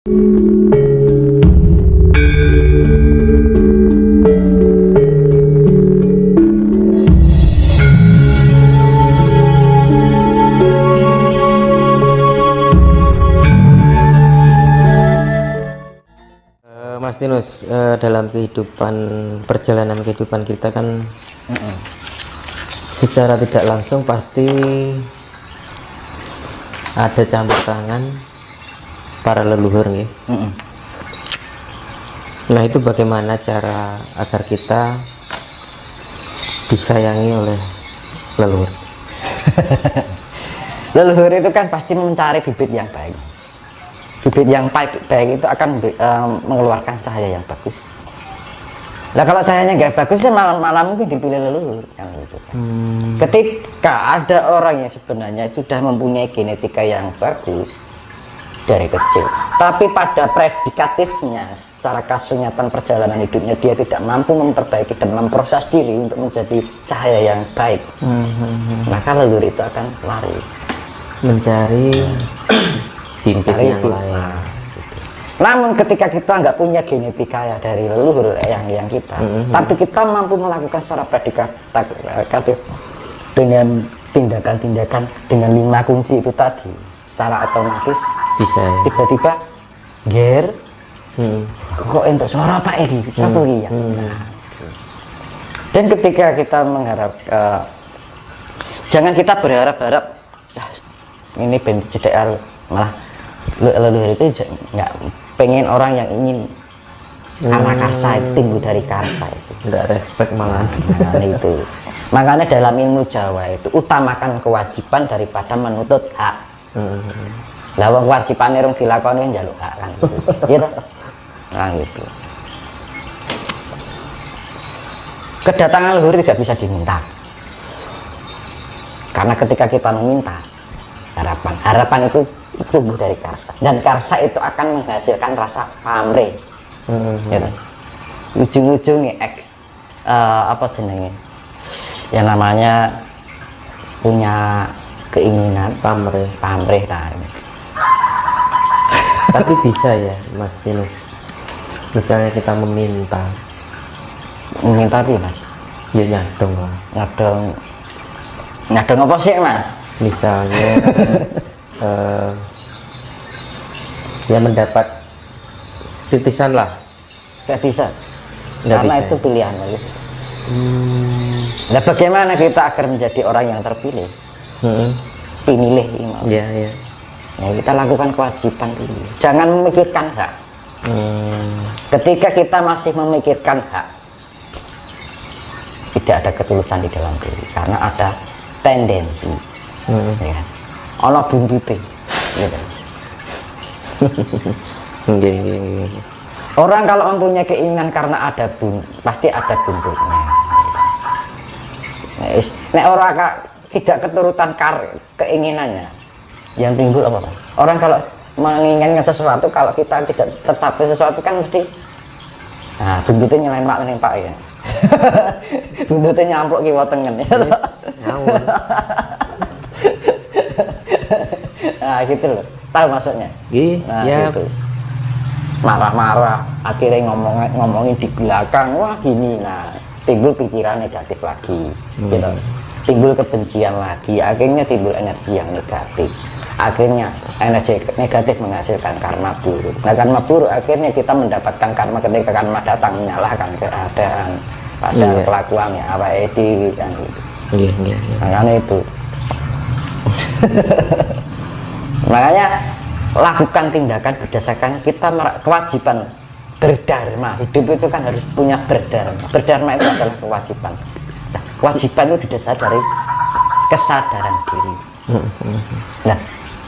Mas Tinus, dalam perjalanan kehidupan kita kan secara tidak langsung pasti ada campur tangan para leluhur ya. Nah, itu bagaimana cara agar kita disayangi oleh leluhur? Leluhur itu kan pasti mencari bibit yang baik. Bibit yang baik itu akan mengeluarkan cahaya yang bagus. Nah, kalau cahayanya nggak bagus, ya malam mungkin dipilih leluhur kan gitu. Ketika ada orang yang sebenarnya sudah mempunyai genetika yang bagus dari kecil, tapi pada predikatifnya secara kasunyatan perjalanan hidupnya dia tidak mampu memperbaiki dan memproses diri untuk menjadi cahaya yang baik, maka leluhur itu akan lari mencari bibit yang lain. Gitu. Namun ketika kita nggak punya genetika ya dari leluhur yang kita, tapi kita mampu melakukan secara predikatif dengan tindakan-tindakan dengan 5 kunci itu tadi, secara otomatis bisa ya? Tiba-tiba ger kok entuk suara Pak Edi satu ya. Dan ketika kita mengharap jangan kita berharap-harap ini bentuk JDR, malah leluhur itu nggak pengen orang yang ingin karena karsa itu timbul dari karsa itu nggak respect malah. nah, itu makanya dalam ilmu Jawa itu utamakan kewajiban daripada menuntut hak. Lah wong kewajibane rung dilakoni njaluk hak kan gitu. Gitu. Nah gitu. Kedatangan leluhur tidak bisa diminta. Karena ketika kita meminta harapan itu tumbuh dari karsa, dan karsa itu akan menghasilkan rasa pamrih. Gitu. Ujung-ujungnya apa jenenge? Yang namanya punya keinginan pamrih kan. Tapi bisa ya Mas Tinus, misalnya kita meminta apa Mas? Ya nyadong lah. Nyadong apa sih Mas? Misalnya ya mendapat titisan lah. Gak bisa. Nggak Karena bisa. itu pilihan lagi. Nah, bagaimana kita agar menjadi orang yang terpilih? Pinilih imam. Ya, ya. Nah, kita lakukan kewajiban dulu. Jangan memikirkan hak. Ketika kita masih memikirkan hak, tidak ada ketulusan di dalam diri, karena ada tendensi. Ya. Ono buntute. Gitu. Orang kalau mempunyai keinginan karena ada pasti ada buntutnya. Nek orang tidak keturutan keinginannya, yang timbul apa Pak? Orang kalau menginginkan sesuatu, kalau kita tidak tercapai sesuatu kan mesti buntutnya nyelempak ya. Buntutnya nyampluk kiwa tengen ya. Ngawur. Nah gitu loh, tahu maksudnya? Nah, siap. Gitu. Marah-marah, akhirnya ngomongin di belakang, wah gini, nah timbul pikiran negatif lagi, gitu. Timbul kebencian lagi, akhirnya timbul energi yang negatif, akhirnya energi negatif menghasilkan karma buruk. Nah karma buruk akhirnya kita mendapatkan karma ketika karma datang menyalahkan keadaan pada kelakuannya apa itu kan gitu. Makanya itu makanya lakukan tindakan berdasarkan kita kewajiban berdharma. Hidup itu kan harus punya berdharma itu adalah kewajiban. Nah, kewajiban itu didasari dari kesadaran diri. Nah,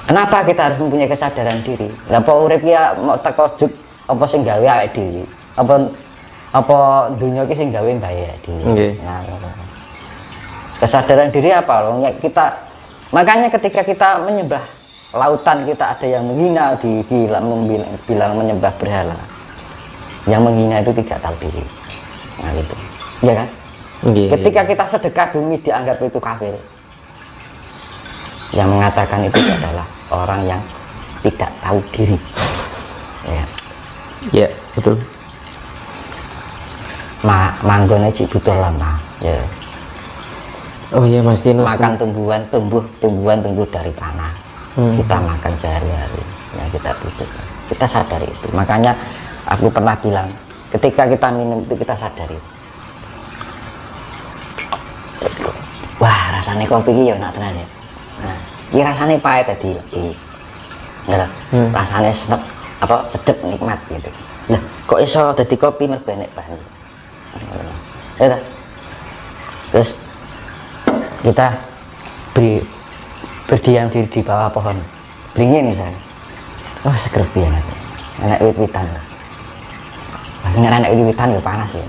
kenapa kita harus mempunyai kesadaran diri? Lah apa urip ya mau tekojut apa sing gawe awake dhewe? Apa dunia iki sing gawe mbae dhewe. Nah, kesadaran diri apa loh? Kita makanya ketika kita menyembah lautan, kita ada yang menghina, bilang menyembah berhala. Yang menghina itu tidak tahu diri. Nah gitu, ya kan? Ketika kita sedekah bumi dianggap itu kafir. Yang mengatakan itu adalah orang yang tidak tahu diri. ya. Ya, betul. Manggone cik butuh lemah ya. Oh iya Mas Dino. Makan tumbuhan tumbuh dari tanah. Kita makan sehari-hari yang kita butuhkan, kita sadari itu. Makanya aku pernah bilang, ketika kita minum itu kita sadari, wah rasanya kopi ini ya nak tenan ya. Nah, ini rasanya pahit tadi lagi, rasanya sedap nikmat gitu. Nah, kok iso jadi kopi merbenek bahan. Ya, terus kita berdiam diri di bawah pohon beringin misalnya, wah seger banget, enak wit-witan. Maksudnya enak wit-witan ya panas ya.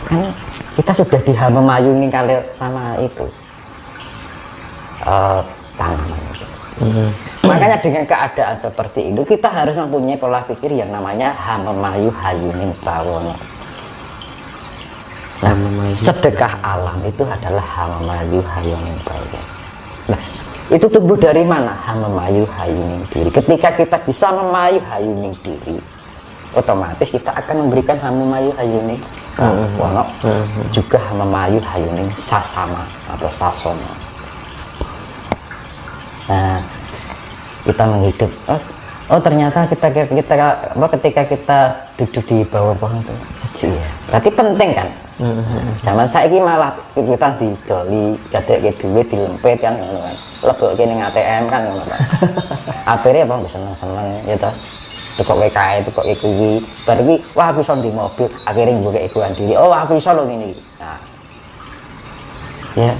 Kan kita sudah memayungi kali sama itu tanaman. Makanya dengan keadaan seperti itu kita harus mempunyai pola pikir yang namanya hamemayu hayuning bawono. Nah, sedekah alam itu adalah hamemayu hayuning bawono. Nah, itu tumbuh dari mana? Hamemayu hayuning diri. Ketika kita bisa memayu hayuning diri, otomatis kita akan memberikan hamemayu hayuning bawono, juga hamemayu hayuning sasama atau sasono. Nah, kita menghidup. Oh ternyata ketika kita duduk di bawah pohon itu sejuk ya. Berarti penting kan? Zaman saiki malah kita didoli, dadek duit dilempet kan, lebok kene ATM kan ngono. Akhirnya apa seneng-seneng ya toh. Tukok WKI, tukok kuwi. Bar iki wah aku iso di mobil, akhirnya mbok ikuan diri. Oh aku iso lho ngene iki. Nah. Ya.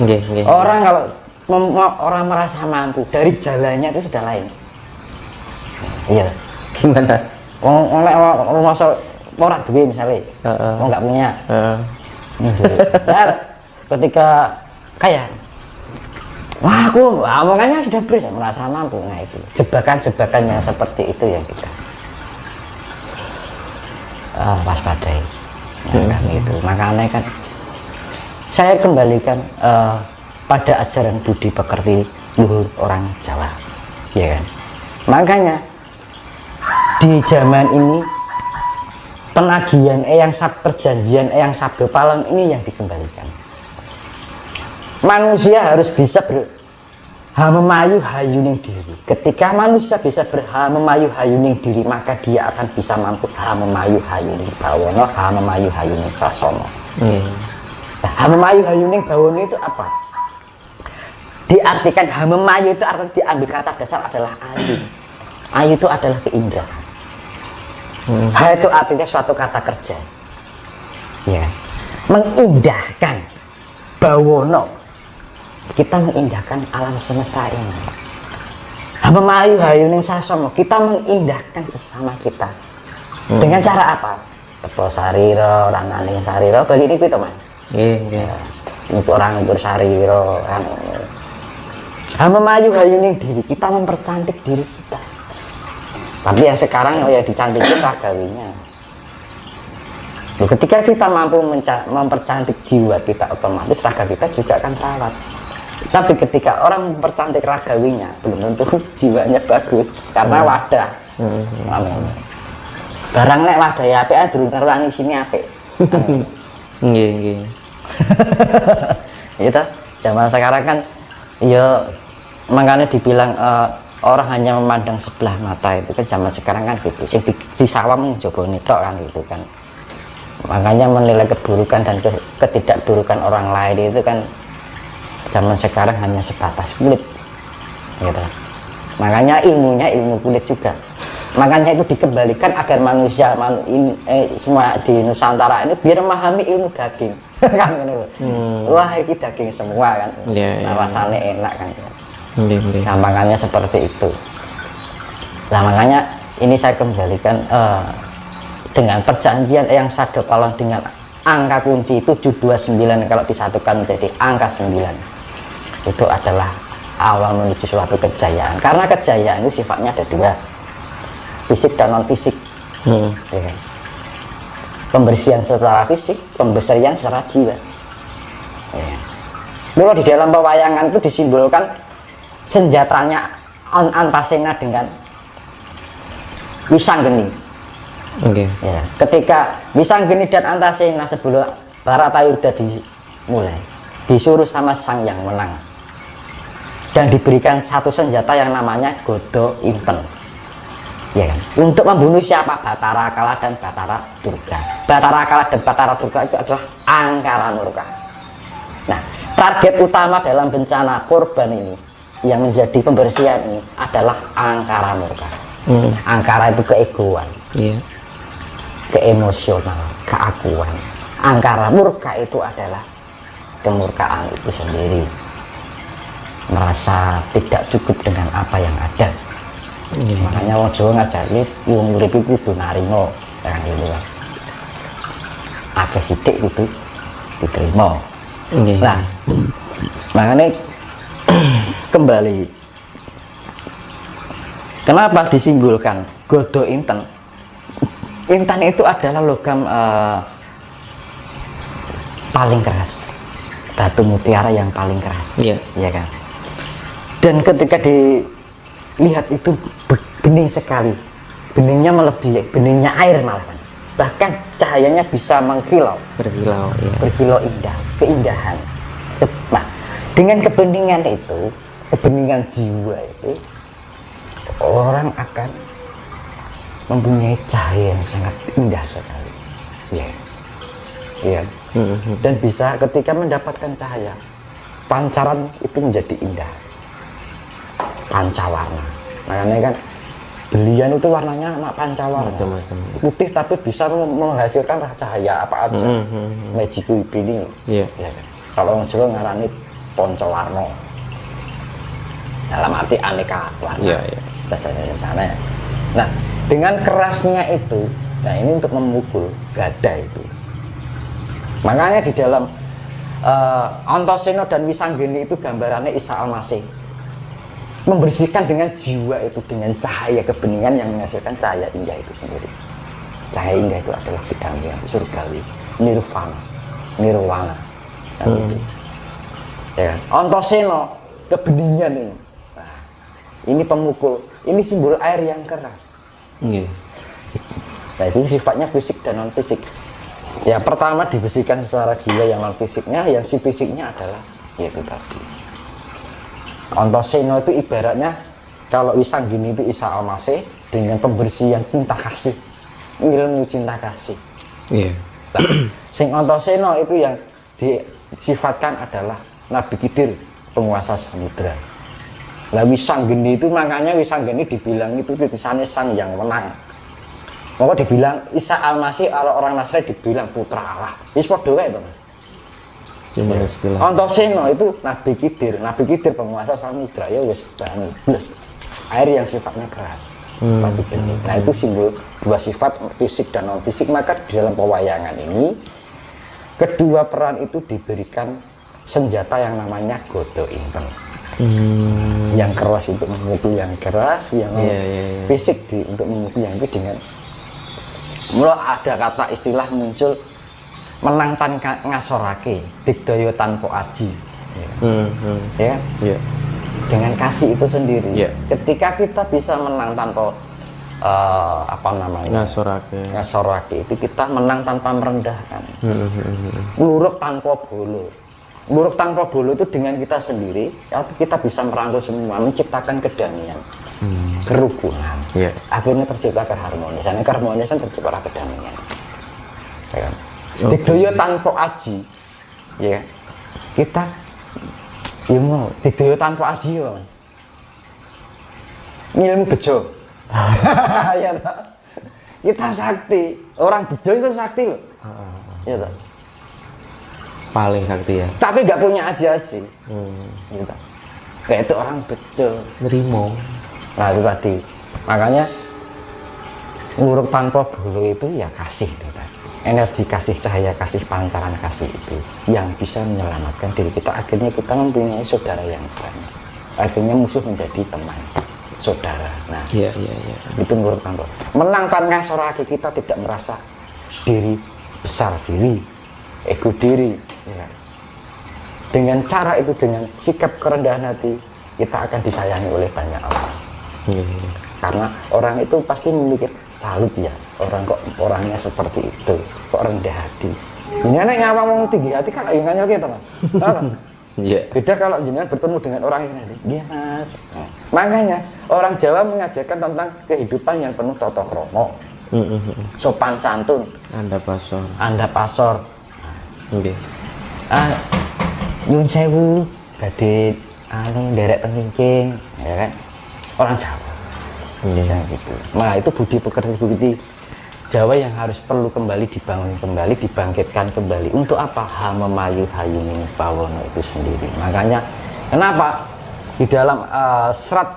Nggih. Orang kalau orang merasa mampu dari jalannya itu sudah lain. Iya. Gimana? Orang masa orang duwe misalnya, orang nggak punya. Nah, ketika kaya, wah aku omongannya sudah beres, merasa mampu. Nah itu jebakan-jebakannya seperti itu yang kita waspadai. Nah, itu makanya kan saya kembalikan pada ajaran budi pekerti luhur orang Jawa, ya kan. Makanya di zaman ini penagihan perjanjian eyang sabdo palem ini yang dikembalikan. Manusia harus bisa berhamemayu hayuning diri. Ketika manusia bisa berhamemayu hayuning diri, maka dia akan bisa mampu hamemayu hayuning bawono, hamemayu hayuning sasono. Nah, hamemayu hayuning bawono itu apa? Diartikan hamemayu itu artinya diambil kata dasar adalah ayu. Ayu itu adalah keindahan. Ha itu artinya suatu kata kerja. Ya. Mengindahkan bawono. Kita mengindahkan alam semesta ini. Hamemayu hayuning sasono, kita mengindahkan sesama kita. Dengan cara apa? Tepo sarira, rananing sarira, bagi ini kuwi to, Mas. Nggih. Untuk orang untuk sarira kan. Hamemayu hayuning diri, kita mempercantik diri kita. Tapi yang sekarang ya dicantikin ragawinya. Ketika kita mampu mempercantik jiwa kita, otomatis raga kita juga akan terawat. Tapi ketika orang mempercantik ragawinya, belum tentu jiwanya bagus karena wadah. Barang nek wadah ya apik durung karuan sini apik. Nggih. Itu zaman sekarang kan ya makanya dibilang orang hanya memandang sebelah mata, itu kan zaman sekarang kan gitu. Si sawam njobone tok kan gitu kan. Makanya menilai keburukan dan ketidakburukan orang lain itu kan zaman sekarang hanya sebatas kulit gitu. Makanya ilmunya ilmu kulit juga. Makanya itu dikembalikan agar manusia semua di Nusantara ini biar memahami ilmu daging. Kan gitu. Wah ini daging semua kan. Nah, rasanya enak kan. Nah, makanya seperti itu. Nah, makanya ini saya kembalikan dengan perjanjian yang Sabdo Palem dengan angka kunci 729 kalau disatukan menjadi angka 9. Itu adalah awal menuju suatu kejayaan. Karena kejayaan itu sifatnya ada dua, fisik dan non fisik. Ya. Pembersihan secara fisik, pembersihan secara jiwa. Ya. Kalau di dalam pewayangan itu disimbolkan senjatanya Antaséna dengan Wisanggeni. Oke. Ya, ketika Wisanggeni dan Antasena sebelum Baratayuda dimulai, disuruh sama sang yang menang dan diberikan satu senjata yang namanya Godo Inten, ya kan, untuk membunuh siapa? Batara Kala dan Batara Durga. Batara Kala dan Batara Durga itu adalah Angkara Murka. Nah, target utama dalam bencana korban ini yang menjadi pembersihan ini adalah Angkara Murka. Angkara itu keegoan, Iya. keemosional, keakuan. Angkara Murka itu adalah kemurkaan itu sendiri, merasa tidak cukup dengan apa yang ada. Makanya wong Jawa ngajari wong urip iku kudu narima kan gitu kan. Akeh sithik kudu diterima. Nah, makanya kembali, kenapa disimbolkan Godo Inten? Intan itu adalah logam paling keras, batu mutiara yang paling keras, Iya. ya kan. Dan ketika dilihat itu bening sekali, beningnya melebihi beningnya air malahan, bahkan cahayanya bisa mengkilau, Berkilau, ya. berkilau indah, keindahan. Nah, dengan kebeningan itu, kebeningan jiwa itu, orang akan mempunyai cahaya yang sangat indah sekali, ya, ya. Dan bisa ketika mendapatkan cahaya, pancaran itu menjadi indah, pancawarna. Makanya kan belian itu warnanya pancawarna, Macam-macam. putih tapi bisa menghasilkan cahaya apa aja. Magiku ini, Iya. ya kan? Kalau orang Jawa ngarani poncowarna, dalam arti aneka warna. Iya, iya. Dasarnya di sana ya. Nah, dengan kerasnya itu, nah ini untuk memukul gada itu. Makanya di dalam Antasena dan Wisanggeni itu gambarannya Isa Al-Masih membersihkan dengan jiwa itu, dengan cahaya kebeningan yang menghasilkan cahaya indah itu sendiri. Cahaya indah itu adalah kedampingan surgawi, nirvana, nirwana. Nah, itu. Ya kan? Antasena kebeningan ini. Nah, ini pemukul, ini simbol air yang keras. Iya. Nah, itu sifatnya fisik dan non fisik. Ya, pertama dibersihkan secara jiwa yang non fisiknya, yang si fisiknya adalah yaitu tadi. Antasena itu ibaratnya kalau Wisanggeni itu Isa Al-Masih dengan pembersihan cinta kasih, ilmu cinta kasih. Iya. Nah, sing Antasena itu yang disifatkan adalah Nabi Khidir, penguasa samudra. Lah Wisanggeni itu, makanya Wisanggeni dibilang itu titisannya sang yang menang. Maka dibilang Isa Al-Masih, kalau orang Nasrani dibilang putra Allah. Wis padha wae to. Cuma istilah. Antasena itu Nabi Khidir penguasa samudra, ya wis bani plus air yang sifatnya keras. Tapi bening. Nah, itu simbol dua sifat fisik dan non fisik. Maka di dalam pewayangan ini kedua peran itu diberikan senjata yang namanya Godo Inten. Yang keras untuk memukul yang keras, yang fisik untuk memukul yang itu dengan mulai ada kata istilah muncul menang tan ngasorake digdaya tanpa aji, ya. Iya. Dengan kasih itu sendiri. Yeah. Ketika kita bisa menang tanpa apa namanya ngasorake itu kita menang tanpa merendahkan. Luruk tanpa bolo. Buruk tanpa bolo itu dengan kita sendiri, kita bisa merangkul semua, menciptakan kedamaian, kerukunan. Yeah. Akhirnya tercipta keharmonisan. Keharmonisan tercipta kedamaian. Ya kan? Digdaya tanpa aji, ya kita, ya mau digdaya tanpa aji ya, ilmu bejo. Ya tak? Kita sakti, orang bejo itu sakti loh. Ya tak? Paling sakti ya. Tapi nggak punya aji-aji. Gitu. Kayak itu orang bejo. Nerimo. Nah itu tadi. Makanya nguruk tanpa bulu itu ya kasih itu tadi. Energi kasih, cahaya kasih, pancaran kasih itu yang bisa menyelamatkan diri kita. Akhirnya kita mempunyai saudara yang banyak. Akhirnya musuh menjadi teman, saudara. Nah, Iya. itu nguruk tanpa. Menang tanpa soraki, kita tidak merasa diri besar diri, ego diri. Ya. Dengan cara itu, dengan sikap kerendahan hati, kita akan disayangi oleh banyak orang. karena orang itu pasti memikir salut ya, orang kok orangnya seperti itu, kok rendah hati. Ini anak nyawa mau tinggi hati kan yang nganyel gitu kan. Iya. Beda kalau jenengan bertemu dengan orang yang nanti, iya mas. Nah, makanya orang Jawa mengajarkan tentang kehidupan yang penuh tata krama, sopan santun, anda pasor. Oke. Nyun sewu, badhe derek tengking, ya kan? Orang Jawa. Ya, gitu. Nah itu budi pekerti Jawa yang harus perlu kembali dibangun kembali, dibangkitkan kembali. Untuk apa? Memayu hayuning pawono itu sendiri. Makanya kenapa di dalam serat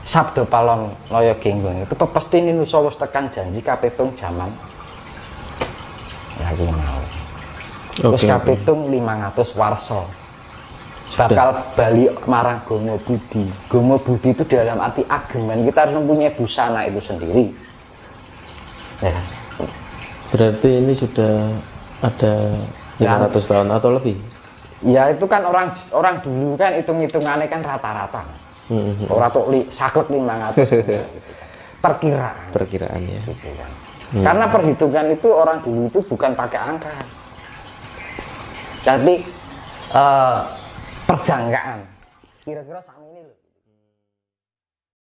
Sabda Palon Loyo Genggong itu pepesti ini nusawus tekan janji kapitung jaman lagi mau. Terus kapitung 500 warso bakal bali marang Gomo Budi. Gomo Budi itu dalam arti ageman, kita harus mempunyai busana itu sendiri ya. Berarti ini sudah ada 500 tahun atau lebih ya. Itu kan orang dulu kan hitung-hitungannya kan rata-rata orang tuh saklek 500 gitu kan. Perkiraan ya gitu kan. Karena perhitungan itu orang dulu itu bukan pakai angka tapi perjangkaan kira-kira sama ini loh.